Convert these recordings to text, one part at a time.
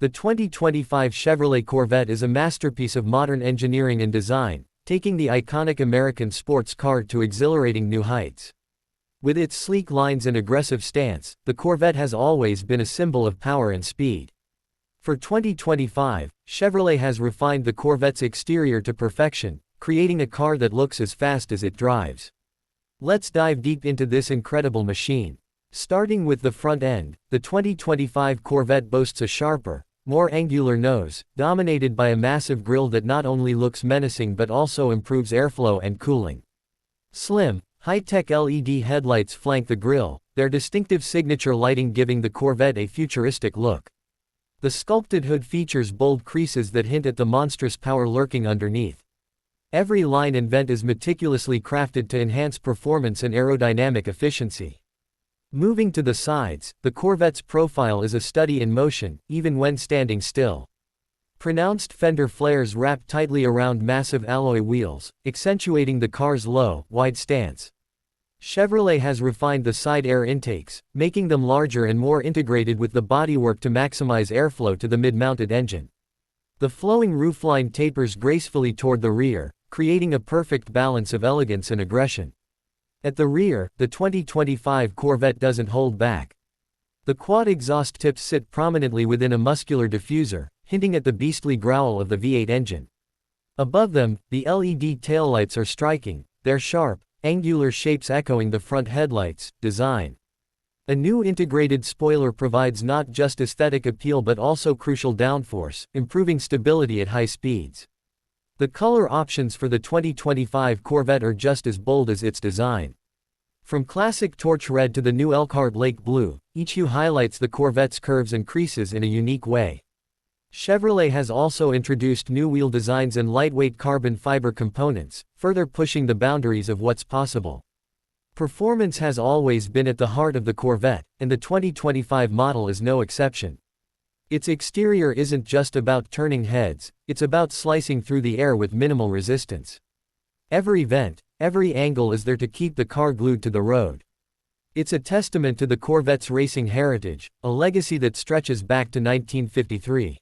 The 2025 Chevrolet Corvette is a masterpiece of modern engineering and design, taking the iconic American sports car to exhilarating new heights. With its sleek lines and aggressive stance, the Corvette has always been a symbol of power and speed. For 2025, Chevrolet has refined the Corvette's exterior to perfection, creating a car that looks as fast as it drives. Let's dive deep into this incredible machine. Starting with the front end, the 2025 Corvette boasts a sharper, more angular nose, dominated by a massive grille that not only looks menacing but also improves airflow and cooling. Slim, high-tech LED headlights flank the grille, their distinctive signature lighting giving the Corvette a futuristic look. The sculpted hood features bold creases that hint at the monstrous power lurking underneath. Every line and vent is meticulously crafted to enhance performance and aerodynamic efficiency. Moving to the sides, the Corvette's profile is a study in motion, even when standing still. Pronounced fender flares wrap tightly around massive alloy wheels, accentuating the car's low, wide stance. Chevrolet has refined the side air intakes, making them larger and more integrated with the bodywork to maximize airflow to the mid-mounted engine. The flowing roofline tapers gracefully toward the rear, creating a perfect balance of elegance and aggression. At the rear, the 2025 Corvette doesn't hold back. The quad exhaust tips sit prominently within a muscular diffuser, hinting at the beastly growl of the V8 engine. Above them, the LED taillights are striking, their sharp, angular shapes echoing the front headlights' design. A new integrated spoiler provides not just aesthetic appeal but also crucial downforce, improving stability at high speeds. The color options for the 2025 Corvette are just as bold as its design. From classic torch red to the new Elkhart Lake blue, each hue highlights the Corvette's curves and creases in a unique way. Chevrolet has also introduced new wheel designs and lightweight carbon fiber components, further pushing the boundaries of what's possible. Performance has always been at the heart of the Corvette, and the 2025 model is no exception. Its exterior isn't just about turning heads, it's about slicing through the air with minimal resistance. Every vent, every angle is there to keep the car glued to the road. It's a testament to the Corvette's racing heritage, a legacy that stretches back to 1953.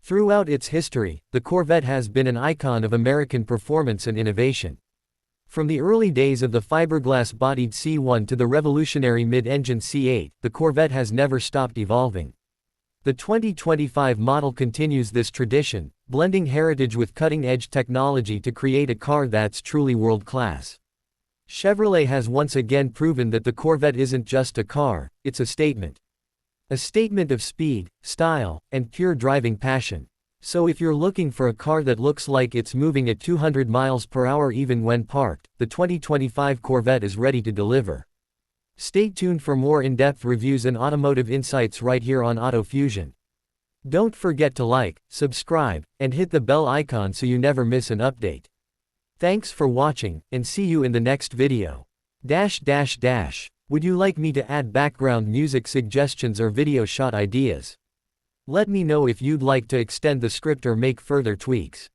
Throughout its history, the Corvette has been an icon of American performance and innovation. From the early days of the fiberglass-bodied C1 to the revolutionary mid-engine C8, the Corvette has never stopped evolving. The 2025 model continues this tradition, blending heritage with cutting-edge technology to create a car that's truly world-class. Chevrolet has once again proven that the Corvette isn't just a car, it's a statement. A statement of speed, style, and pure driving passion. So if you're looking for a car that looks like it's moving at 200 miles per hour even when parked, the 2025 Corvette is ready to deliver. Stay tuned for more in-depth reviews and automotive insights right here on Auto Fusion. Don't forget to like, subscribe, and hit the bell icon so you never miss an update. Thanks for watching, and see you in the next video. Would you like me to add background music suggestions or video shot ideas? Let me know if you'd like to extend the script or make further tweaks.